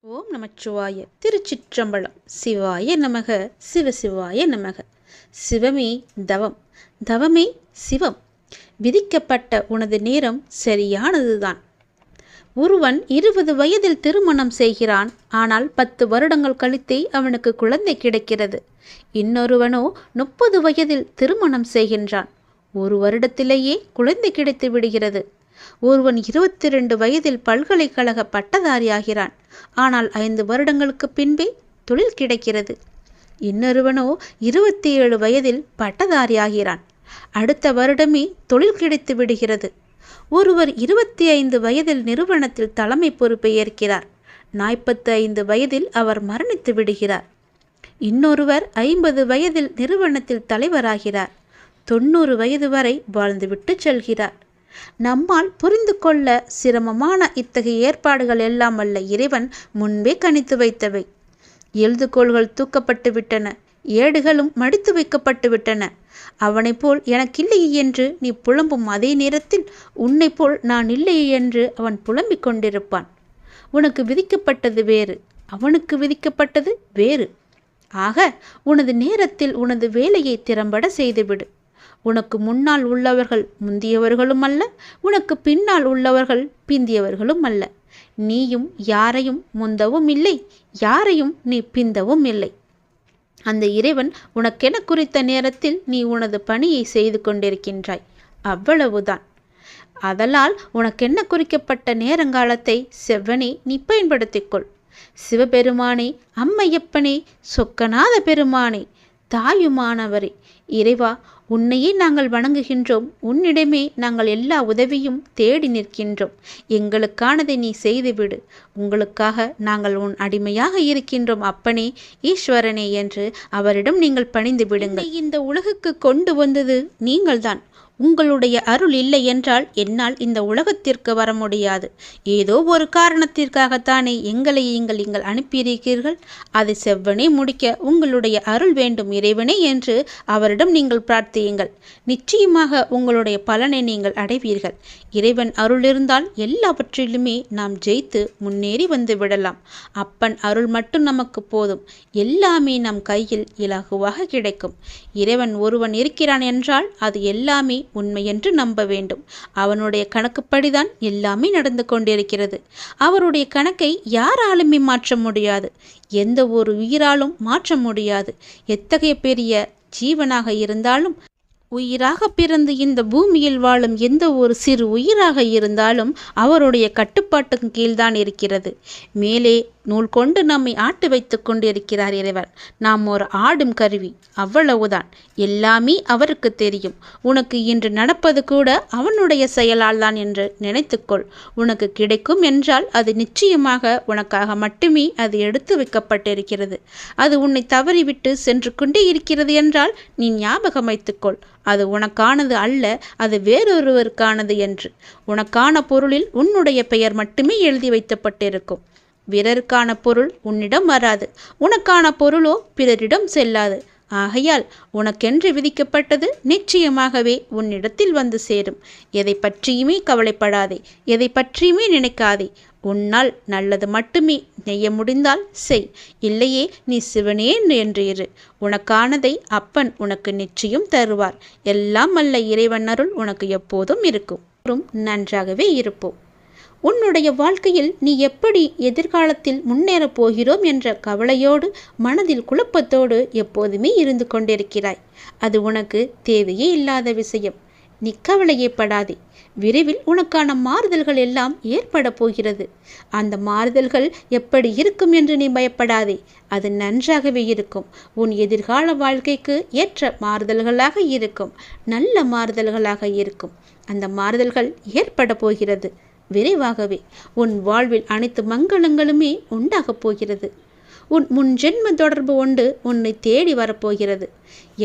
ஓம் நமச்சிவாய. திருச்சிற்றம்பலம். சிவாய நமக. சிவசிவாய நமக. சிவமே தவம், தவமே சிவம். விதிக்கப்பட்ட உனது நேரம் சரியானதுதான். ஒருவன் 20 வயதில் திருமணம் செய்கிறான். ஆனால் 10 வருடங்கள் கழித்தே அவனுக்கு குழந்தை கிடைக்கிறது. இன்னொருவனோ 30 வயதில் திருமணம் செய்கின்றான். ஒரு வருடத்திலேயே குழந்தை கிடைத்து விடுகிறது. ஒருவன் 22 வயதில் பல்கலைக்கழக பட்டதாரியாகிறான். ஆனால் 5 வருடங்களுக்கு பின்பே தொழில் கிடைக்கிறது. இன்னொருவனோ 27 வயதில் பட்டதாரியாகிறான். அடுத்த வருடமே தொழில் கிடைத்து விடுகிறது. ஒருவர் 25 வயதில் நிறுவனத்தில் தலைமை பொறுப்பை ஏற்கிறார். 45 வயதில் அவர் மரணித்து விடுகிறார். இன்னொருவர் 50 வயதில் நிறுவனத்தில் தலைவராகிறார். 90 வயது வரை வாழ்ந்துவிட்டு செல்கிறார். நம்மால் புரிந்து கொள்ள சிரமமான இத்தகைய ஏற்பாடுகள் எல்லாம் அல்ல இறைவன் முன்பே கணித்து வைத்தவை. எழுதுகோள்கள் தூக்கப்பட்டு விட்டன, ஏடுகளும் மடித்து வைக்கப்பட்டு விட்டன. அவனைப் போல் எனக்கில்லையே என்று நீ புலம்பும் அதே நேரத்தில் உன்னை போல் நான் இல்லையே என்று அவன் புலம்பிக் கொண்டிருப்பான். உனக்கு விதிக்கப்பட்டது வேறு, அவனுக்கு விதிக்கப்பட்டது வேறு. ஆக உனது நேரத்தில் உனது வேலையை திறம்பட செய்துவிடு. உனக்கு முன்னால் உள்ளவர்கள் முந்தியவர்களும் அல்ல, உனக்கு பின்னால் உள்ளவர்கள் பிந்தியவர்களும் அல்ல. நீயும் யாரையும் முந்தவும் இல்லை, யாரையும் நீ பிந்தவும் இல்லை. அந்த இறைவன் உனக்கென குறித்த நேரத்தில் நீ உனது பணியை செய்து கொண்டிருக்கின்றாய், அவ்வளவுதான். அதனால் உனக்கென்ன குறிக்கப்பட்ட நேரங்காலத்தை செவ்வனே நீ பயன்படுத்திக்கொள். சிவபெருமானே, அம்மையப்பனே, சொக்கநாத பெருமானே, தாயுமானவரே, இறைவா, உன்னையே நாங்கள் வணங்குகின்றோம். உன்னிடமே நாங்கள் எல்லா உதவியும் தேடி நிற்கின்றோம். எங்களுக்கானதை நீ செய்துவிடு. உங்களுக்காக நாங்கள் உன் அடிமையாக இருக்கின்றோம் அப்பனே, ஈஸ்வரனே என்று அவரிடம் நீங்கள் பணிந்து விடுங்கள். இந்த உலகுக்கு கொண்டு வந்தது நீங்கள்தான். உங்களுடைய அருள் இல்லை என்றால் என்னால் இந்த உலகத்திற்கு வர முடியாது. ஏதோ ஒரு காரணத்திற்காகத்தானே எங்களை நீங்கள் அனுப்பியிருக்கிறீர்கள். அதை செவ்வனே முடிக்க உங்களுடைய அருள் வேண்டும் இறைவனே என்று அவரிடம் நீங்கள் பிரார்த்தியுங்கள். நிச்சயமாக உங்களுடைய பலனை நீங்கள் அடைவீர்கள். இறைவன் அருள் இருந்தால் எல்லாவற்றிலுமே நாம் ஜெயித்து முன்னேறி வந்து விடலாம். அப்பன் அருள் மட்டும் நமக்கு போதும். எல்லாமே நம் கையில் இலகுவாக கிடைக்கும். இறைவன் ஒருவன் இருக்கிறான் என்றால் அது எல்லாமே உண்மை என்று நம்ப வேண்டும். அவனுடைய கணக்குப்படிதான் எல்லாமே நடந்து கொண்டிருக்கிறது. அவருடைய கணக்கை யாராலுமே மாற்ற முடியாது. எந்த ஒரு உயிராலும் மாற்ற முடியாது. எத்தகைய பெரிய ஜீவனாக இருந்தாலும், உயிராக பிறந்து இந்த பூமியில் வாழும் எந்த ஒரு சிறு உயிராக இருந்தாலும் அவருடைய கட்டுப்பாட்டுக்கு கீழ்தான் இருக்கிறது. மேலே நூல் கொண்டு நம்மை ஆட்டு வைத்து கொண்டு இருக்கிறார் இறைவன். நாம் ஒரு ஆடும் கருவி, அவ்வளவுதான். எல்லாமே அவருக்கு தெரியும். உனக்கு இன்று நடப்பது கூட அவனுடைய செயலால் தான் என்று நினைத்துக்கொள். உனக்கு கிடைக்கும் என்றால் அது நிச்சயமாக உனக்காக மட்டுமே அது எடுத்து வைக்கப்பட்டிருக்கிறது. அது உன்னை தவறிவிட்டு சென்று கொண்டே இருக்கிறது என்றால் நீ ஞாபகம் வைத்துக்கொள். அது உனக்கானது அல்ல, அது வேறொருவருக்கானது என்று. உனக்கான பொருளில் உன்னுடைய பெயர் மட்டுமே எழுதி வைக்கப்பட்டிருக்கும். பிறருக்கான பொருள் உன்னிடம் வராது. உனக்கான பொருளோ பிறரிடம் செல்லாது. ஆகையால் உனக்கென்று விதிக்கப்பட்டது நிச்சயமாகவே உன்னிடத்தில் வந்து சேரும். எதை பற்றியுமே கவலைப்படாதே, எதை பற்றியுமே நினைக்காதே. உன்னால் நல்லது மட்டுமே நெய்ய முடிந்தால் செய், இல்லையே நீ சிவனே என்று இரு. உனக்கானதை அப்பன் உனக்கு நிச்சயம் தருவார். எல்லாம் அல்ல இறைவன் அருள் உனக்கு எப்போதும் இருக்கும். நன்றாகவே இருப்போம். உன்னுடைய வாழ்க்கையில் நீ எப்படி எதிர்காலத்தில் முன்னேறப் போகிறோம் என்ற கவலையோடு, மனதில் குழப்பத்தோடு எப்போதுமே இருந்து கொண்டிருக்கிறாய். அது உனக்கு தேவையே இல்லாத விஷயம். நீ கவலையே படாதே. விரைவில் உனக்கான மாறுதல்கள் எல்லாம் ஏற்பட போகிறது. அந்த மாறுதல்கள் எப்படி இருக்கும் என்று நீ பயப்படாதே. அது நன்றாகவே இருக்கும். உன் எதிர்கால வாழ்க்கைக்கு ஏற்ற மாறுதல்களாக இருக்கும். நல்ல மாறுதல்களாக இருக்கும். அந்த மாறுதல்கள் ஏற்பட போகிறது விரைவாகவே. உன் வாழ்வில் அனைத்து மங்களங்களுமே உண்டாகப் போகிறது. உன் முன் ஜென்ம தொடர்பு ஒன்று உன்னை தேடி வரப்போகிறது.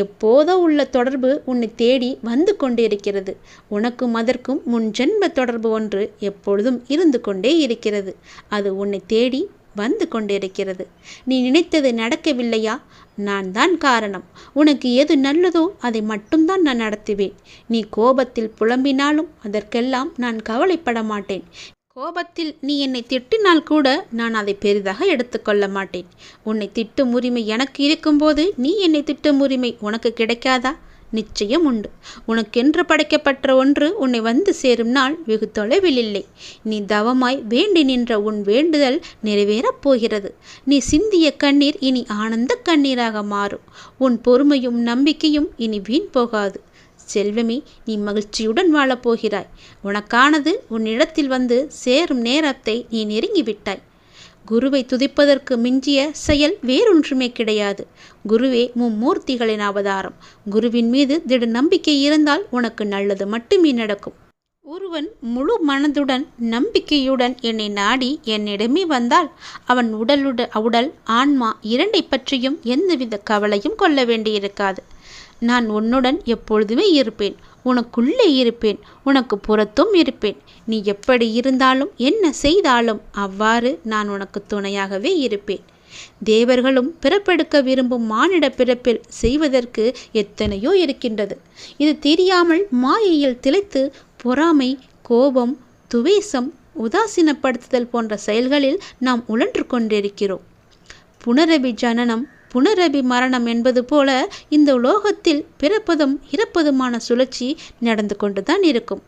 எப்போதோ உள்ள தொடர்பு உன்னை தேடி வந்து கொண்டிருக்கிறது. உனக்கும் அதற்கும் முன் ஜென்ம தொடர்பு ஒன்று எப்பொழுதும் இருந்து கொண்டே இருக்கிறது. அது உன்னை தேடி வந்து கொண்டிருக்கிறது. நீ நினைத்தது நடக்கவில்லையா? நான் தான் காரணம். உனக்கு எது நல்லதோ அதை மட்டும்தான் நான் நடத்துவேன். நீ கோபத்தில் புலம்பினாலும் அதற்கெல்லாம் நான் கவலைப்பட மாட்டேன். கோபத்தில் நீ என்னை திட்டினால் கூட நான் அதை பெரிதாக எடுத்துக்கொள்ள மாட்டேன். உன்னை திட்டும் உரிமை எனக்கு இருக்கும்போது நீ என்னை திட்டும் உரிமை உனக்கு கிடைக்காதா? நிச்சயம் உண்டு. உனக்கென்று படைக்கப்பட்ட ஒன்று உன்னை வந்து சேரும் நாள் வெகு தொலைவில் இல்லை. நீ தவமாய் வேண்டி நின்ற உன் வேண்டுதல் நிறைவேறப் போகிறது. நீ சிந்திய கண்ணீர் இனி ஆனந்த கண்ணீராக மாறும். உன் பொறுமையும் நம்பிக்கையும் இனி வீண் போகாது. செல்வமே, நீ மகிழ்ச்சியுடன் வாழப்போகிறாய். உனக்கானது உன்னிடத்தில் வந்து சேரும் நேரத்தை நீ நெருங்கிவிட்டாய். குருவை துதிப்பதற்கு மிஞ்சிய செயல் வேறொன்றுமே கிடையாது. குருவே மும்மூர்த்திகளின் அவதாரம். குருவின் மீது திட நம்பிக்கை இருந்தால் உனக்கு நல்லது மட்டுமே நடக்கும். ஒருவன் முழு மனதுடன் நம்பிக்கையுடன் என்னை நாடி என்னிடமே வந்தால் அவன் உடல் ஆன்மா இரண்டை பற்றியும் எந்தவித கவலையும் கொள்ள வேண்டியிருக்காது. நான் உன்னுடன் எப்பொழுதுமே இருப்பேன். உனக்குள்ளே இருப்பேன். உனக்கு புறத்தும் இருப்பேன். நீ எப்படி இருந்தாலும் என்ன செய்தாலும் அவ்வாறு நான் உனக்கு துணையாகவே இருப்பேன். தேவர்களும் பிறப்பெடுக்க விரும்பும் மானிட பிறப்பில் செய்வதற்கு எத்தனையோ இருக்கின்றது. இது தெரியாமல் மாயையில் திளைத்து பொறாமை, கோபம், துவேஷம், உதாசீனப்படுத்துதல் போன்ற செயல்களில் நாம் உழன்று கொண்டிருக்கிறோம். புனரபி ஜனனம் புனரபி மரணம் என்பது போல இந்த உலோகத்தில் பிறப்பதும் இறப்பதுமான சுழற்சி நடந்து கொண்டுதான் இருக்கும்.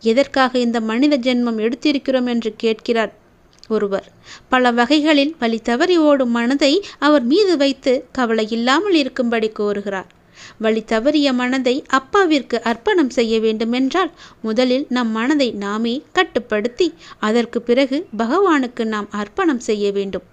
எதற்காக இந்த மனித ஜென்மம் எடுத்திருக்கிறோம் என்று கேட்கிறார் ஒருவர். பல வகைகளில் வழி தவறி ஓடும் மனதை அவர் மீது வைத்து கவலை இல்லாமல் இருக்கும்படி கோருகிறார். வழி தவறிய மனதை அப்பாவிற்கு அர்ப்பணம் செய்ய வேண்டுமென்றால் முதலில் நம் மனதை நாமே கட்டுப்படுத்தி அதற்கு பிறகு பகவானுக்கு நாம் அர்ப்பணம் செய்ய வேண்டும்.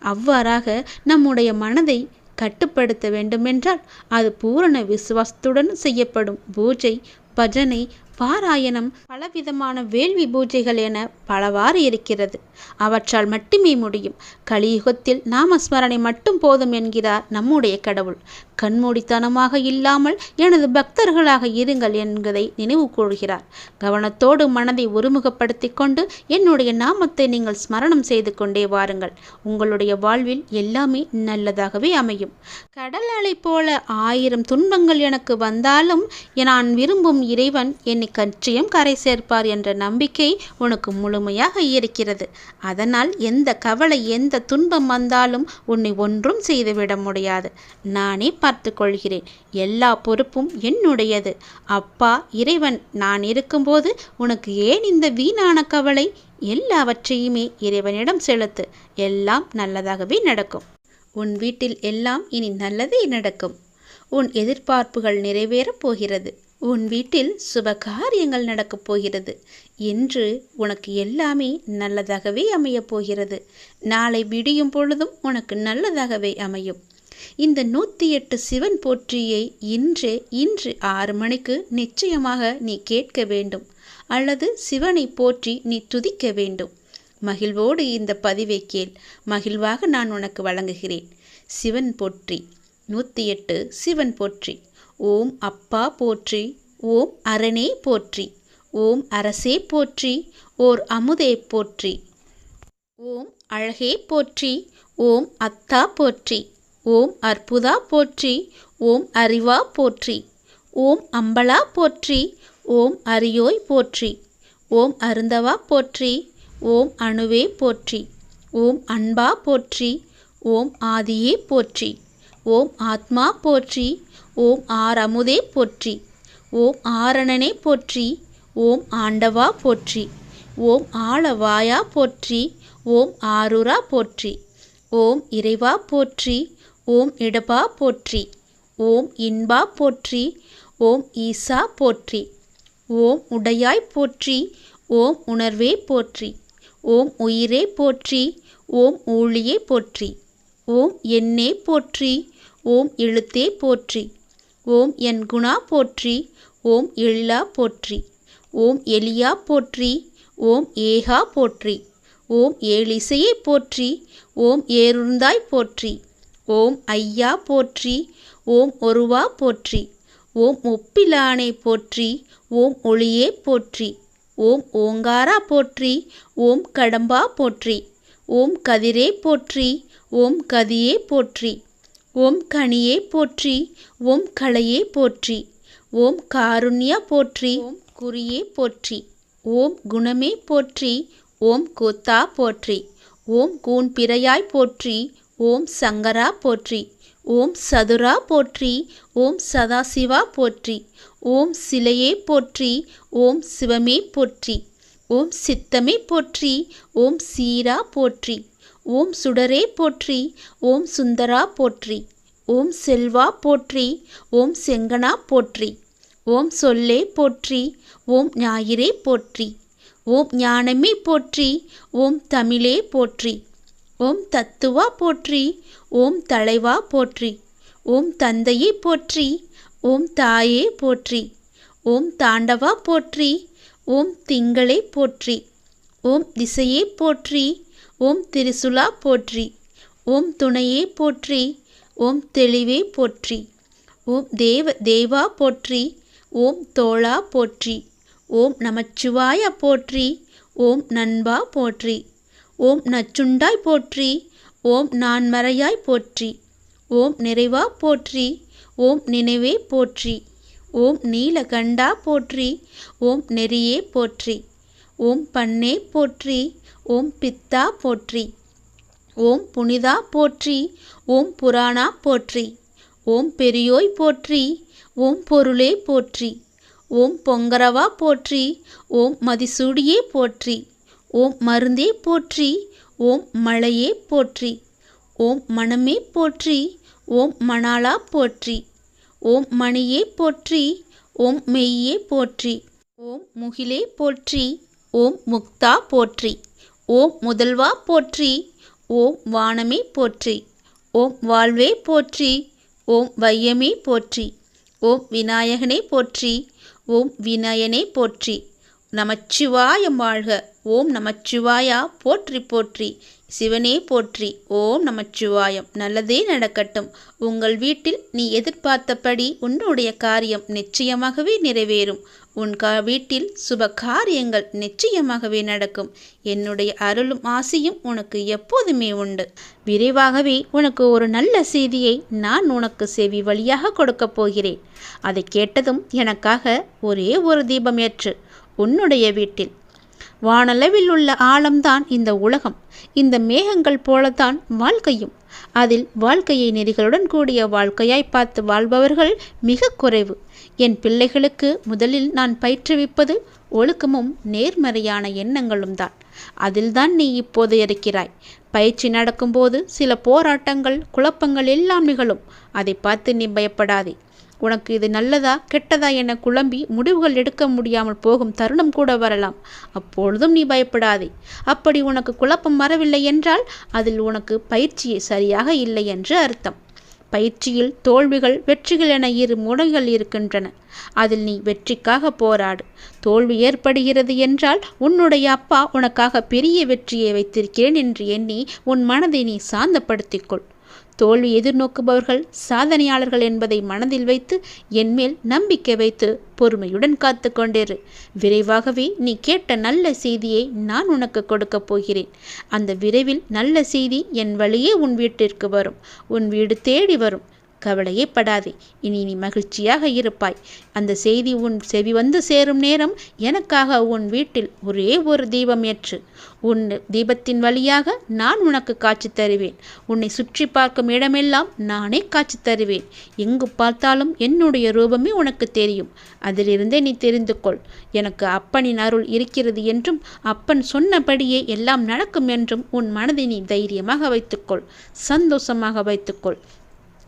அவ்வாறாக நம்முடைய மனதை கட்டுப்படுத்த வேண்டுமென்றால் அது பூரண விசுவாசத்துடன் செய்யப்படும் பூஜை, பஜனை, பாராயணம், பலவிதமான வேள்வி பூஜைகள் என பலவாறு இருக்கிறது. அவற்றால் மட்டுமே முடியும். கலியுகத்தில் நாமஸ்மரணை மட்டும் போதும் என்கிறார் நம்முடைய கடவுள். கண்மூடித்தனமாக இல்லாமல் எனது பக்தர்களாக இருங்கள் என்பதை நினைவு கூறுகிறார். கவனத்தோடு மனதை ஒருமுகப்படுத்தி கொண்டு என்னுடைய நாமத்தை நீங்கள் ஸ்மரணம் செய்து கொண்டே வாருங்கள். உங்களுடைய வாழ்வில் எல்லாமே நல்லதாகவே அமையும். கடல் அலை போல 1000 துன்பங்கள் எனக்கு வந்தாலும் நான் விரும்பும் இறைவன் என்னை கற்றியம் கரை சேர்ப்பார் என்ற நம்பிக்கை உனக்கு முழுமையாக இருக்கிறது. அதனால் எந்த கவலை, எந்த துன்பம் வந்தாலும் உன்னை ஒன்றும் செய்துவிட முடியாது. நானே பார்த்து கொள்கிறேன். எல்லா பொறுப்பும் என்னுடையது. அப்பா இறைவன் நான் இருக்கும்போது உனக்கு ஏன் இந்த வீணான கவலை? எல்லாவற்றையுமே இறைவனிடம் செலுத்து. எல்லாம் நல்லதாகவே நடக்கும். உன் வீட்டில் எல்லாம் இனி நல்லதே நடக்கும். உன் எதிர்பார்ப்புகள் நிறைவேறப் போகிறது. உன் வீட்டில் சுப காரியங்கள் நடக்கப் போகிறது. இன்று உனக்கு எல்லாமே நல்லதாகவே அமையப் போகிறது. நாளை விடியும் பொழுதும் உனக்கு நல்லதாகவே அமையும். இந்த 108 சிவன் போற்றியை இன்று 6 மணிக்கு நிச்சயமாக நீ கேட்க வேண்டும். அல்லது சிவனை போற்றி நீ துதிக்க வேண்டும். மகிழ்வோடு இந்த பதிவை கேள். மகிழ்வாக நான் உனக்கு வழங்குகிறேன். சிவன் போற்றி. 108 சிவன் போற்றி. ஓம் அப்பா போற்றி. ஓம் அரணே போற்றி. ஓம் அரசே போற்றி. ஓர் அமுதே போற்றி. ஓம் அழகே போற்றி. ஓம் அத்தா போற்றி. ஓம் அற்புதா போற்றி. ஓம் அறிவா போற்றி. ஓம் அம்பலா போற்றி. ஓம் அரியோய் போற்றி. ஓம் அருந்தவா போற்றி. ஓம் அணுவே போற்றி. ஓம் அன்பா போற்றி. ஓம் ஆதியே போற்றி. ஓம் ஆத்மா போற்றி. ஓம் ஆரமுதே போற்றி. ஓம் ஆரணனே போற்றி. ஓம் ஆண்டவா போற்றி. ஓம் ஆளவாயா போற்றி. ஓம் ஆரூரா போற்றி. ஓம் இறைவா போற்றி. ஓம் இடபா போற்றி. ஓம் இன்பா போற்றி. ஓம் ஈசா போற்றி. ஓம் உடையாய் போற்றி. ஓம் உணர்வே போற்றி. ஓம் உயிரே போற்றி. ஓம் ஊழியே போற்றி. ஓம் எண்ணே போற்றி. ஓம் எழுத்தே போற்றி. ஓம் என் குணா போற்றி. ஓம் எழிலா போற்றி. ஓம் எலியா போற்றி. ஓம் ஏகா போற்றி. ஓம் ஏழிசையே போற்றி. ஓம் ஏருந்தாய் போற்றி. ஓம் ஐயா போற்றி. ஓம் ஒருவா போற்றி. ஓம் ஒப்பிலானே போற்றி. ஓம் ஒளியே போற்றி. ஓம் ஓங்காரா போற்றி. ஓம் கடம்பா போற்றி. ஓம் கதிரே போற்றி. ஓம் கதியே போற்றி. ஓம் கனியே போற்றி. ஓம் கலையே போற்றி. ஓம் காருண்யா போற்றி. ஓம் குறியே போற்றி. ஓம் குணமே போற்றி. ஓம் கூத்தா போற்றி. ஓம் கூன் பிறையாய் போற்றி. ஓம் சங்கரா போற்றி. ஓம் சதுரா போற்றி. ஓம் சதாசிவா போற்றி. ஓம் சிலையே போற்றி. ஓம் சிவமே போற்றி. ஓம் சித்தமே போற்றி. ஓம் சீரா போற்றி. ஓம் சுடரே போற்றி. ஓம் சுந்தரா போற்றி. ஓம் செல்வா போற்றி. ஓம் செங்கனா போற்றி. ஓம் சொல்லே போற்றி. ஓம் ஞாயிறே போற்றி. ஓம் ஞானமே போற்றி. ஓம் தமிழே போற்றி. ஓம் தத்துவா போற்றி. ஓம் தலைவா போற்றி. ஓம் தந்தையே போற்றி. ஓம் தாயே போற்றி. ஓம் தாண்டவா போற்றி. ஓம் திங்களே போற்றி. ஓம் திசையே போற்றி. ஓம் திரிசுலா போற்றி. ஓம் துணையே போற்றி. ஓம் தெளிவே போற்றி. ஓம் தேவா போற்றி. ஓம் தோளா போற்றி. ஓம் நமச்சிவாய போற்றி. ஓம் நண்பா போற்றி. ஓம் நச்சுண்டாய் போற்றி. ஓம் நான்மறையாய் போற்றி. ஓம் நிறைவா போற்றி. ஓம் நினைவே போற்றி. ஓம் நீலகண்டா போற்றி. ஓம் நெறியே போற்றி. ஓம் பண்ணே போற்றி. ஓம் பித்தா போற்றி. ஓம் புனிதா போற்றி. ஓம் புராணா போற்றி. ஓம் பெரியோய் போற்றி. ஓம் பொருளே போற்றி. ஓம் பொங்கரவா போற்றி. ஓம் மதிசூடியே போற்றி. ஓம் மருந்தே போற்றி. ஓம் மழையே போற்றி. ஓம் மணமே போற்றி. ஓம் மணாளா போற்றி. ஓம் மணியே போற்றி. ஓம் மெய்யே போற்றி. ஓம் முகிலே போற்றி. ஓம் முக்தா போற்றி. ஓம் முதல்வா போற்றி. ஓம் வானமே போற்றி. ஓம் வாழ்வே போற்றி. ஓம் வையமே போற்றி. ஓம் விநாயகனே போற்றி. ஓம் வினயனே போற்றி. நமச்சிவாயம் வாழ்க. ஓம் நமச்சிவாயா போற்றி போற்றி. சிவனே போற்றி. ஓம் நமச்சிவாயம். நல்லதே நடக்கட்டும். உங்கள் வீட்டில் நீ எதிர்பார்த்தபடி உன்னுடைய காரியம் நிச்சயமாகவே நிறைவேறும். உன் வீட்டில் சுப காரியங்கள் நிச்சயமாகவே நடக்கும். என்னுடைய அருளும் ஆசையும் உனக்கு எப்போதுமே உண்டு. விரைவாகவே உனக்கு ஒரு நல்ல செய்தியை நான் உனக்கு செவி வழியாக கொடுக்கப் போகிறேன். அதை கேட்டதும் எனக்காக ஒரே ஒரு தீபம் ஏற்று உன்னுடைய வீட்டில். வானளவில் உள்ள ஆழம்தான் இந்த உலகம். இந்த மேகங்கள் போலத்தான் வாழ்க்கையும். அதில் வாழ்க்கையை நெறிகளுடன் கூடிய வாழ்க்கையாய் பார்த்து வாழ்பவர்கள் மிக குறைவு. என் பிள்ளைகளுக்கு முதலில் நான் பயிற்றுவிப்பது ஒழுக்கமும் நேர்மறையான எண்ணங்களும் தான். அதில்தான் நீ இப்போது இருக்கிறாய். பயிற்சி நடக்கும்போது சில போராட்டங்கள், குழப்பங்கள் எல்லாம் நிகழும். அதை பார்த்து நீ பயப்படாதே. உனக்கு இது நல்லதா கெட்டதா என குழம்பி முடிவுகள் எடுக்க முடியாமல் போகும் தருணம் கூட வரலாம். அப்பொழுதும் நீ பயப்படாதே. அப்படி உனக்கு குழப்பம் வரவில்லை என்றால் அதில் உனக்கு பயிற்சி சரியாக இல்லை என்று அர்த்தம். பயிற்சியில் தோல்விகள், வெற்றிகள் என இரு முறைகள் இருக்கின்றன. அதில் நீ வெற்றிக்காக போராடு. தோல்வி ஏற்படுகிறது என்றால் உன்னுடைய அப்பா உனக்காக பெரிய வெற்றியை வைத்திருக்கிறேன் என்று எண்ணி உன் மனதை நீ சாந்தப்படுத்திக்கொள். தோல்வி எதிர்நோக்குபவர்கள் சாதனையாளர்கள் என்பதை மனதில் வைத்து என்மேல் நம்பிக்கை வைத்து பொறுமையுடன் காத்து கொண்டிரு. விரைவாகவே நீ கேட்ட நல்ல செய்தியை நான் உனக்கு கொடுக்கப் போகிறேன். அந்த விரைவில் நல்ல செய்தி என் வழியே உன் வீட்டிற்கு வரும். உன் வீடு தேடி வரும். கவலையே படாதே. இனி நீ மகிழ்ச்சியாக இருப்பாய். அந்த செய்தி உன் செவி வந்து சேரும் நேரம் எனக்காக உன் வீட்டில் ஒரே ஒரு தீபம் ஏற்று. உன் தீபத்தின் வழியாக நான் உனக்கு காட்சி தருவேன். உன்னை சுற்றி பார்க்கும் இடமெல்லாம் நானே காட்சி தருவேன். எங்கு பார்த்தாலும் என்னுடைய ரூபமே உனக்கு தெரியும். அதிலிருந்தே நீ தெரிந்து கொள். எனக்கு அப்பனின் அருள் இருக்கிறது என்றும் அப்பன் சொன்னபடியே எல்லாம் நடக்கும் என்றும் உன் மனதை நீ தைரியமாக வைத்துக்கொள். சந்தோஷமாக வைத்துக்கொள்.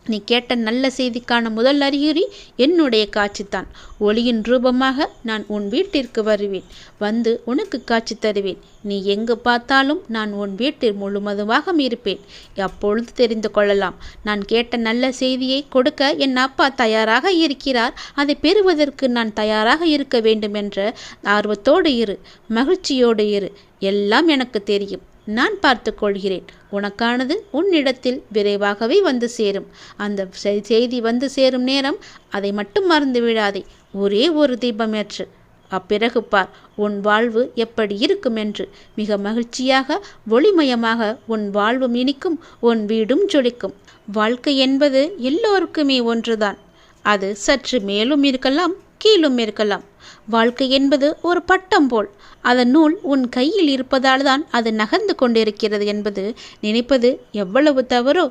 நீ கேட்ட நல்ல செய்திக்கான முதல் அறிகுறி என்னுடைய காட்சித்தான். ஒளியின் ரூபமாக நான் உன் வீட்டிற்கு வருவேன். வந்து உனக்கு காட்சி தருவேன். நீ எங்கு பார்த்தாலும் நான் உன் வீட்டில் முழுவதுமாக இருப்பேன். அப்பொழுது தெரிந்து கொள்ளலாம். நான் கேட்ட நல்ல செய்தியை கொடுக்க என் அப்பா தயாராக இருக்கிறார். அதை பெறுவதற்கு நான் தயாராக இருக்க வேண்டும் என்ற ஆர்வத்தோடு இரு. மகிழ்ச்சியோடு இரு. எல்லாம் எனக்கு தெரியும். நான் பார்த்து கொள்கிறேன். உனக்கானது உன்னிடத்தில் விரைவாகவே வந்து சேரும். அந்த செய்தி வந்து சேரும் நேரம் அதை மட்டும் மறந்து விடாதே. ஒரே ஒரு தீபம் ஏற்று. அப்பிறகு பார் உன் வாழ்வு எப்படி இருக்கும் என்று. மிக மகிழ்ச்சியாக ஒளிமயமாக உன் வாழ்வும் இனிக்கும். உன் வீடும் ஜொலிக்கும். வாழ்க்கை என்பது எல்லோருக்குமே ஒன்றுதான். அது சற்று மேலும் இருக்கலாம், கீழும் இருக்கலாம். வாழ்க்கை என்பது ஒரு பட்டம் போல், அதன் நூல் உன் கையில் இருப்பதால் தான் அது நகர்ந்து கொண்டிருக்கிறது என்பது நினைப்பது எவ்வளவு தவறோ,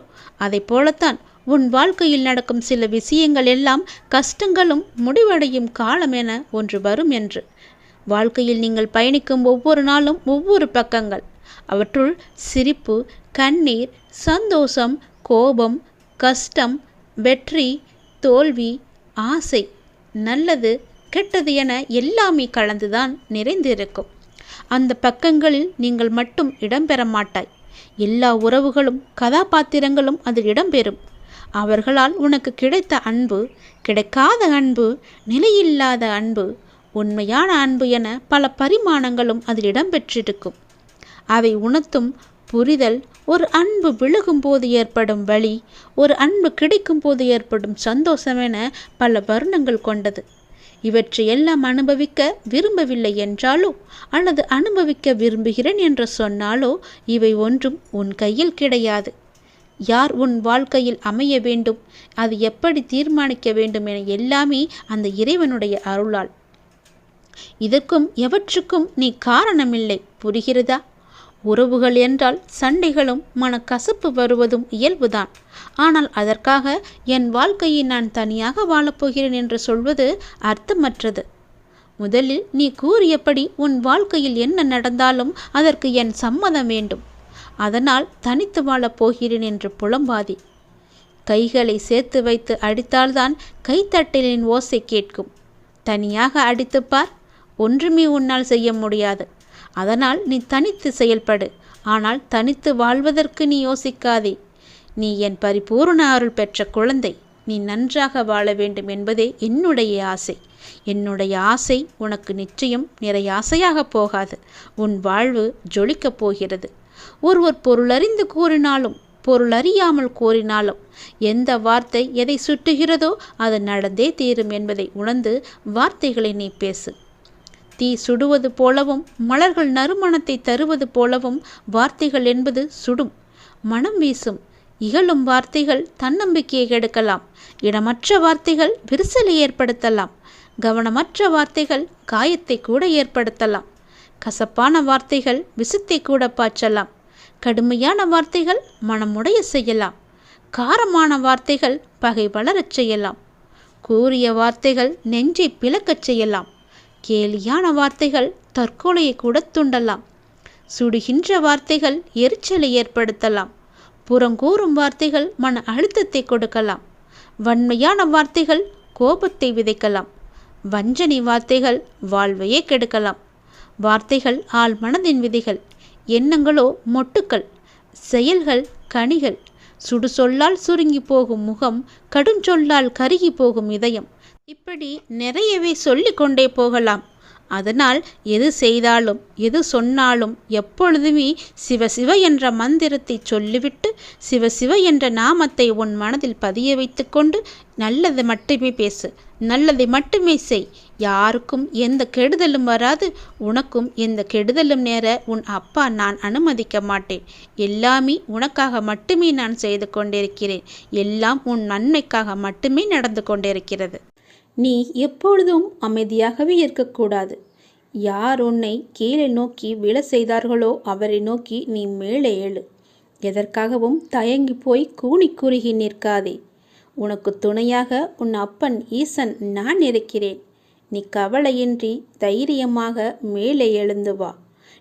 அதை போலத்தான் உன் வாழ்க்கையில் நடக்கும் சில விஷயங்கள் எல்லாம் கஷ்டங்களும் முடிவடையும் காலம் என ஒன்று வரும் என்று. வாழ்க்கையில் நீங்கள் பயணிக்கும் ஒவ்வொரு நாளும் ஒவ்வொரு பக்கங்கள். அவற்றுள் சிரிப்பு, கண்ணீர், சந்தோஷம், கோபம், கஷ்டம், வெற்றி, தோல்வி, ஆசை, நல்லது, கெட்டது என எல்லாமே கலந்துதான் நிறைந்திருக்கும். அந்த பக்கங்களில் நீங்கள் மட்டும் இடம்பெற மாட்டாய். எல்லா உறவுகளும் கதாபாத்திரங்களும் அதில் இடம்பெறும். அவர்களால் உனக்கு கிடைத்த அன்பு, கிடைக்காத அன்பு, நிலையில்லாத அன்பு, உண்மையான அன்பு என பல பரிமாணங்களும் அதில் இடம்பெற்றிருக்கும். அவை உணர்த்தும் புரிதல், ஒரு அன்பு விழுகும் போது ஏற்படும் வலி, ஒரு அன்பு கிடைக்கும் போது ஏற்படும் சந்தோஷம் என பல வர்ணங்கள் கொண்டது. இவற்றை எல்லாம் அனுபவிக்க விரும்பவில்லை என்றாலோ அல்லது அனுபவிக்க விரும்புகிறேன் என்று சொன்னாலோ இவை ஒன்றும் உன் கையில் கிடையாது. யார் உன் வாழ்க்கையில் அமைய வேண்டும், அது எப்படி தீர்மானிக்க வேண்டும் என எல்லாமே அந்த இறைவனுடைய அருளால். இதற்கும் எவற்றுக்கும் நீ காரணமில்லை. புரிகிறதா? உறவுகள் என்றால் சண்டைகளும் மனக்கசப்பு வருவதும் இயல்புதான். ஆனால் அதற்காக என் வாழ்க்கையை நான் தனியாக வாழப்போகிறேன் என்று சொல்வது அர்த்தமற்றது. முதலில் நீ கூறியபடி உன் வாழ்க்கையில் என்ன நடந்தாலும் அதற்கு என் சம்மதம் வேண்டும். அதனால் தனித்து வாழப் போகிறேன் என்று புலம்பாதி. கைகளை சேர்த்து வைத்து அடித்தால்தான் கைத்தட்டலின் ஓசை கேட்கும். தனியாக அடித்துப்பார், ஒன்றுமே உன்னால் செய்ய முடியாது. அதனால் நீ தனித்து செயல்படு. ஆனால் தனித்து வாழ்வதற்கு நீ யோசிக்காதே. நீ என் பரிபூர்ண அருள் பெற்ற குழந்தை. நீ நன்றாக வாழ வேண்டும் என்பதே என்னுடைய ஆசை. என்னுடைய ஆசை உனக்கு நிச்சயம் நிறைய ஆசையாக போகாது. உன் வாழ்வு ஜொலிக்கப் போகிறது. ஒருவர் பொருளறிந்து கூறினாலும் பொருளறியாமல் கூறினாலும் எந்த வார்த்தை எதை சுட்டுகிறதோ அது நடந்தே தீரும் என்பதை உணர்ந்து வார்த்தைகளை நீ பேசு. தீ சுடுவது போலவும் மலர்கள் நறுமணத்தை தருவது போலவும் வார்த்தைகள் என்பது சுடும், மனம் வீசும். இகழும் வார்த்தைகள் தன்னம்பிக்கையை கெடுக்கலாம். இடமற்ற வார்த்தைகள் விரிசலை ஏற்படுத்தலாம். கவனமற்ற வார்த்தைகள் காயத்தை கூட ஏற்படுத்தலாம். கசப்பான வார்த்தைகள் விஷத்தை கூட பாய்ச்சலாம். கடுமையான வார்த்தைகள் மனமுடைய செய்யலாம். காரமான வார்த்தைகள் பகை வளரச் செய்யலாம். கூறிய வார்த்தைகள் நெஞ்சை பிளக்கச் செய்யலாம். கேலியான வார்த்தைகள் தற்கொலையை கூட தூண்டலாம். சுடுகின்ற வார்த்தைகள் எரிச்சலை ஏற்படுத்தலாம். புறங்கூறும் வார்த்தைகள் மன அழுத்தத்தை கொடுக்கலாம். வன்மையான வார்த்தைகள் கோபத்தை விதைக்கலாம். வஞ்சனை வார்த்தைகள் வாழ்வையே கெடுக்கலாம். வார்த்தைகள் ஆள் மனதின் விதைகள். எண்ணங்களோ மொட்டுக்கள். செயல்கள் கனிகள். சுடு சொல்லால் சுருங்கி போகும் முகம், கடுஞ்சொல்லால் கருகி போகும் இதயம். இப்படி நிறையவே சொல்லி கொண்டே போகலாம். அதனால் எது செய்தாலும் எது சொன்னாலும் எப்பொழுதுமே சிவசிவ என்ற மந்திரத்தை சொல்லிவிட்டு சிவசிவ என்ற நாமத்தை உன் மனதில் பதிய வைத்து கொண்டு நல்லதை மட்டுமே பேசு, நல்லதை மட்டுமே செய். யாருக்கும் எந்த கெடுதலும் வராது. உனக்கும் எந்த கெடுதலும் நேர உன் அப்பா நான் அனுமதிக்க மாட்டேன். எல்லாமே உனக்காக மட்டுமே நான் செய்து கொண்டிருக்கிறேன். எல்லாம் உன் நன்மைக்காக மட்டுமே நடந்து கொண்டிருக்கிறது. நீ எப்பொழுதும் அமைதியாகவே இருக்கக்கூடாது. யார் உன்னை கீழே நோக்கி விழ செய்தார்களோ அவரை நோக்கி நீ மேலே எழு. எதற்காகவும் தயங்கி போய் கூனி குறுகி நிற்காதே. உனக்கு துணையாக உன் அப்பன் ஈசன் நான் இருக்கிறேன். நீ கவலையின்றி தைரியமாக மேலே எழுந்து வா.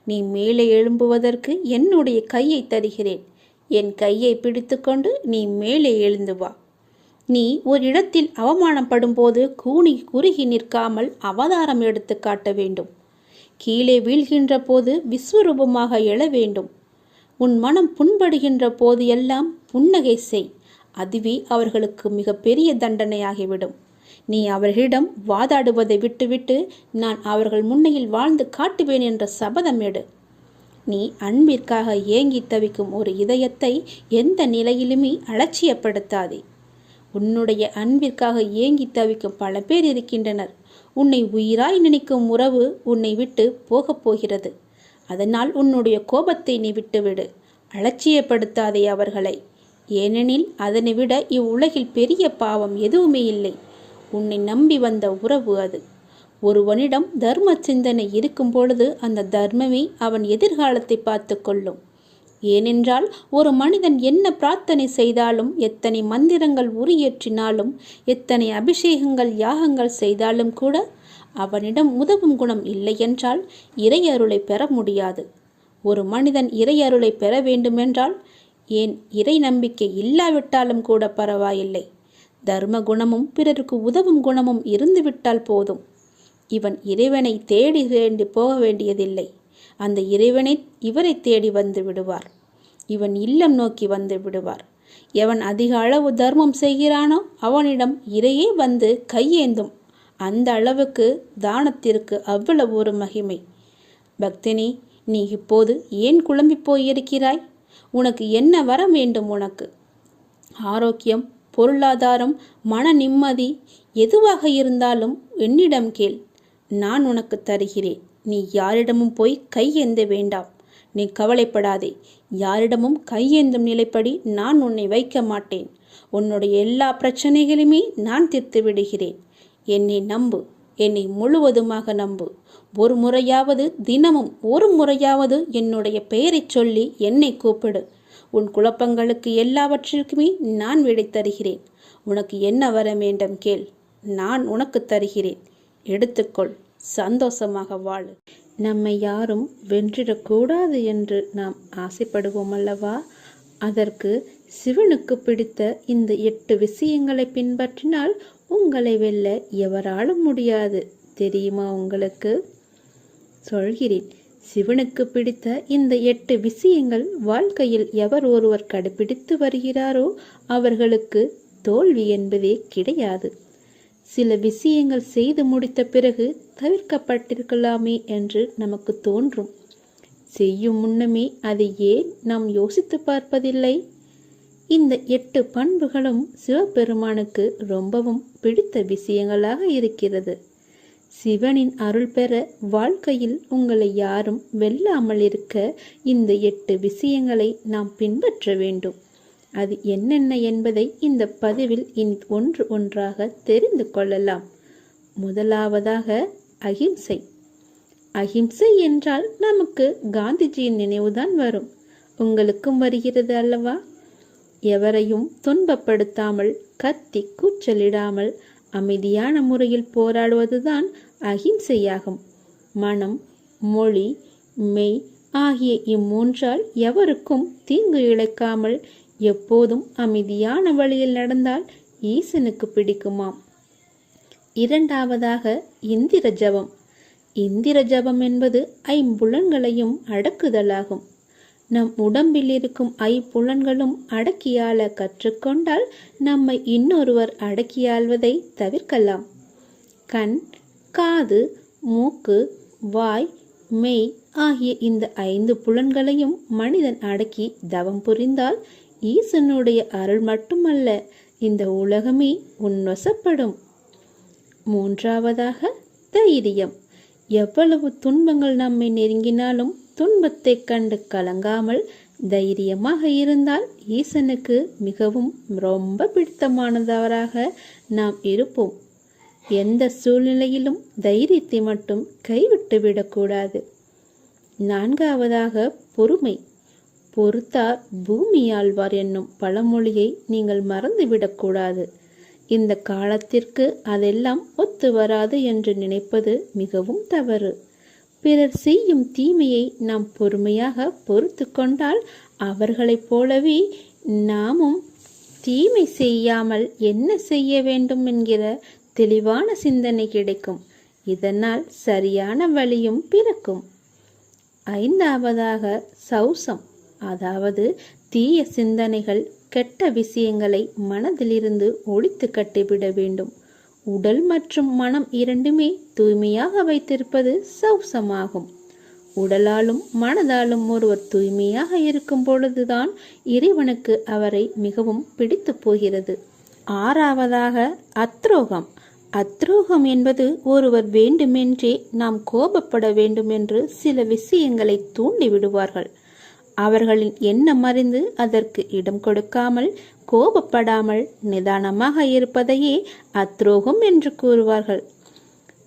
நீ மேலே எழும்புவதற்கு என்னுடைய கையை தருகிறேன். என் கையை பிடித்துக்கொண்டு நீ மேலே எழுந்து வா. நீ ஒரு இடத்தில் அவமானப்படும் போது கூனி குறுகி நிற்காமல் அவதாரம் எடுத்து காட்ட வேண்டும். கீழே வீழ்கின்ற போது விஸ்வரூபமாக எழ வேண்டும். உன் மனம் புண்படுகின்ற போது எல்லாம் புன்னகை செய். அதுவே அவர்களுக்கு மிக பெரிய தண்டனையாகிவிடும். நீ அவர்களிடம் வாதாடுவதை விட்டுவிட்டு நான் அவர்கள் முன்னையில் வாழ்ந்து காட்டுவேன் என்ற சபதம் எடு. நீ அன்பிற்காக ஏங்கி தவிக்கும் ஒரு இதயத்தை எந்த நிலையிலுமே அலட்சியப்படுத்தாதே. உன்னுடைய அன்பிற்காக ஏங்கி தவிக்கும் பல பேர் இருக்கின்றனர். உன்னை உயிராய் நினைக்கும் உறவு உன்னை விட்டு போகப் போகிறது. அதனால் உன்னுடைய கோபத்தை நீ விட்டுவிடு. அலட்சியப்படுத்தாதே அவர்களை. ஏனெனில் அதனை விட இவ்வுலகில் பெரிய பாவம் எதுவுமே இல்லை. உன்னை நம்பி வந்த உறவு அது. ஒருவனிடம் தர்ம சிந்தனை இருக்கும் பொழுது அந்த தர்மமே அவன் எதிர்காலத்தை பார்த்து கொள்ளும். ஏனென்றால் ஒரு மனிதன் என்ன பிரார்த்தனை செய்தாலும், எத்தனை மந்திரங்கள் உரியேற்றினாலும், எத்தனை அபிஷேகங்கள் யாகங்கள் செய்தாலும் கூட அவனிடம் உதவும் குணம் இல்லை என்றால் இறையருளை பெற முடியாது. ஒரு மனிதன் இறையருளை பெற வேண்டுமென்றால், ஏன் இறை நம்பிக்கை இல்லாவிட்டாலும் கூட பரவாயில்லை, தர்ம குணமும் பிறருக்கு உதவும் குணமும் இருந்துவிட்டால் போதும். இவன் இறைவனை தேடி போக வேண்டியதில்லை. அந்த இறைவனை இவரை தேடி வந்து விடுவார். இவன் இல்லம் நோக்கி வந்து விடுவார். எவன் அதிக அளவு தர்மம் செய்கிறானோ அவனிடம் இறையே வந்து கையேந்தும். அந்த அளவுக்கு தானத்திற்கு அவ்வளவு ஒரு மகிமை. பக்தினி, நீ இப்போது ஏன் குழம்பி போயிருக்கிறாய்? உனக்கு என்ன வர வேண்டும்? உனக்கு ஆரோக்கியம், பொருளாதாரம், மன நிம்மதி எதுவாக இருந்தாலும் என்னிடம் கேள், நான் உனக்கு தருகிறேன். நீ யாரிடமும் போய் கையேந்த வேண்டாம். நீ கவலைப்படாதே. யாரிடமும் கையேந்தும் நிலைப்படி நான் உன்னை வைக்க மாட்டேன். உன்னுடைய எல்லா பிரச்சனைகளுமே நான் தீர்த்து விடுகிறேன். என்னை நம்பு, என்னை முழுவதுமாக நம்பு. ஒரு முறையாவது, தினமும் ஒரு முறையாவது என்னுடைய பெயரை சொல்லி என்னை கூப்பிடு. உன் குழப்பங்களுக்கு எல்லாவற்றிற்குமே நான் விடை தருகிறேன். உனக்கு என்ன வர வேண்டும் கேள், நான் உனக்கு தருகிறேன். எடுத்துக்கொள், சந்தோஷமாக வாழு. நம்மை யாரும் வென்றிடக்கூடாது என்று நாம் ஆசைப்படுவோம் அல்லவா? அதற்கு சிவனுக்கு பிடித்த இந்த 8 விஷயங்களை பின்பற்றினால் உங்களை வெல்ல எவராலும் முடியாது. தெரியுமா உங்களுக்கு? சொல்கிறேன். சிவனுக்கு பிடித்த இந்த 8 விஷயங்கள் வாழ்க்கையில் எவர் ஒருவர் கடைபிடித்து வருகிறாரோ அவர்களுக்கு தோல்வி என்பதே கிடையாது. சில விஷயங்கள் செய்து முடித்த பிறகு தவிர்க்கப்பட்டிருக்கலாமே என்று நமக்கு தோன்றும். செய்யும் முன்னமே அதை ஏன் நாம் யோசித்து பார்ப்பதில்லை? இந்த 8 பண்புகளும் சிவபெருமானுக்கு ரொம்பவும் பிடித்த விஷயங்களாக இருக்கிறது. சிவனின் அருள் பெற வாழ்க்கையில் உங்களை யாரும் வெல்லாமல் இருக்க இந்த 8 விஷயங்களை நாம் பின்பற்ற வேண்டும். அது என்னென்ன என்பதை இந்த பதிவில் ஒன்று ஒன்றாக தெரிந்து கொள்ளலாம். முதலாவதாக அகிம்சை. அகிம்சை என்றால் நமக்கு காந்திஜியின் நினைவுதான் வரும். உங்களுக்கும் வருகிறது அல்லவா? எவரையும் துன்பப்படுத்தாமல், கத்தி கூச்சலிடாமல் அமைதியான முறையில் போராடுவதுதான் அகிம்சையாகும். மனம், மொழி, மெய் ஆகிய இம்மூன்றால் எவருக்கும் தீங்கு இழைக்காமல் எப்போதும் அமைதியான வழியில் நடந்தால் ஈசனுக்கு பிடிக்குமாம். இரண்டாவதாக இந்திர ஜபம். இந்திர ஜபம் என்பது ஐம்புலன்களையும் அடக்குதலாகும். நம் உடம்பில் இருக்கும் ஐம்புலன்களும் அடக்கியாள கற்றுக்கொண்டால் நம்மை இன்னொருவர் அடக்கியாள்வதை தவிர்க்கலாம். கண், காது, மூக்கு, வாய், மெய் ஆகிய இந்த 5 புலன்களையும் மனிதன் அடக்கி தவம் புரிந்தால் ஈசனுடைய அருள் மட்டுமல்ல, இந்த உலகமே உன்வசப்படும். மூன்றாவதாக தைரியம். எவ்வளவு துன்பங்கள் நம்மை நெருங்கினாலும் துன்பத்தை கண்டு கலங்காமல் தைரியமாக இருந்தால் ஈசனுக்கு மிகவும் ரொம்ப பிடித்தமானவராக நாம் இருப்போம். எந்த சூழ்நிலையிலும் தைரியத்தை மட்டும் கைவிட்டு விடக்கூடாது. நான்காவதாக பொறுமை. பொறுத்தார் பூமி ஆழ்வார் என்னும் பழமொழியை நீங்கள் மறந்துவிடக்கூடாது. இந்த காலத்திற்கு அதெல்லாம் ஒத்து வராது என்று நினைப்பது மிகவும் தவறு. பிறர் செய்யும் தீமையை நாம் பொறுமையாக பொறுத்து கொண்டால் அவர்களைப் போலவே நாமும் தீமை செய்யாமல் என்ன செய்ய வேண்டும் என்கிற தெளிவான சிந்தனை கிடைக்கும். இதனால் சரியான வழியும் பிறக்கும். ஐந்தாவதாக சௌசம், அதாவது தீய சிந்தனைகள், கெட்ட விஷயங்களை மனதிலிருந்து ஒழித்து கட்டிவிட வேண்டும். உடல் மற்றும் மனம் இரண்டுமே தூய்மையாக வைத்திருப்பது சௌசமாகும். உடலாலும் மனதாலும் ஒருவர் தூய்மையாக இருக்கும் பொழுதுதான் இறைவனுக்கு அவரை மிகவும் பிடித்து போகிறது. ஆறாவதாக அத்ரோகம். அத்ரோகம் என்பது ஒருவர் வேண்டுமென்றே நாம் கோபப்பட வேண்டும் என்று சில விஷயங்களை தூண்டி விடுவார்கள். அவர்களின் எண்ணம் அறிந்து அதற்கு இடம் கொடுக்காமல் கோபப்படாமல் நிதானமாக இருப்பதையே அத்ரோகம் என்று கூறுவார்கள்.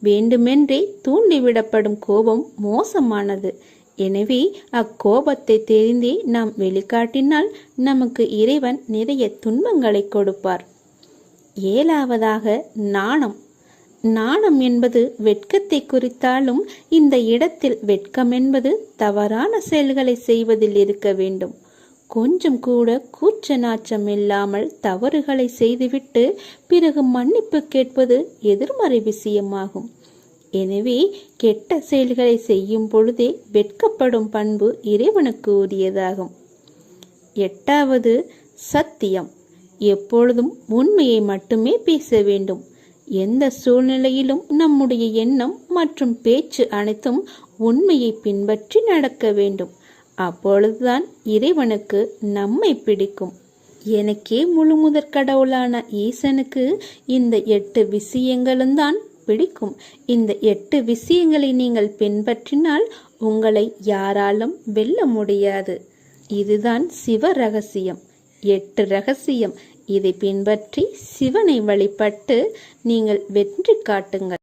வேண்டுமென்றே தூண்டிவிடப்படும் கோபம் மோசமானது. எனவே அக்கோபத்தை தெரிந்தே நாம் வெளிக்காட்டினால் நமக்கு இறைவன் நிறைய துன்பங்களை கொடுப்பார். 7ஆவதாக நாணம். நாணம் என்பது வெட்கத்தை குறித்தாலும் இந்த இடத்தில் வெட்கம் என்பது தவறான செயல்களை செய்வதில் இருக்க வேண்டும். கொஞ்சம் கூட கூச்ச நாச்சம் இல்லாமல் தவறுகளை செய்துவிட்டு பிறகு மன்னிப்பு கேட்பது எதிர்மறை விஷயமாகும். எனவே கெட்ட செயல்களை செய்யும் பொழுதே வெட்கப்படும் பண்பு இறைவனுக்கு உரியதாகும். 8வது சத்தியம். எப்பொழுதும் உண்மையை மட்டுமே பேச வேண்டும். எந்த சூழ்நிலையிலும் நம்முடைய எண்ணம் மற்றும் பேச்சு அனைத்தும் உண்மையை பின்பற்றி நடக்க வேண்டும். அப்பொழுதுதான் இறைவனுக்கு நம்மை பிடிக்கும். எனக்கே முழு முதற் கடவுளான ஈசனுக்கு இந்த 8 விஷயங்களும் தான் பிடிக்கும். இந்த 8 விஷயங்களை நீங்கள் பின்பற்றினால் உங்களை யாராலும் வெல்ல முடியாது. இதுதான் சிவ ரகசியம். 8 ரகசியம். இதை பின்பற்றி சிவனை வழிபட்டு நீங்கள் வெற்றி காட்டுங்கள்.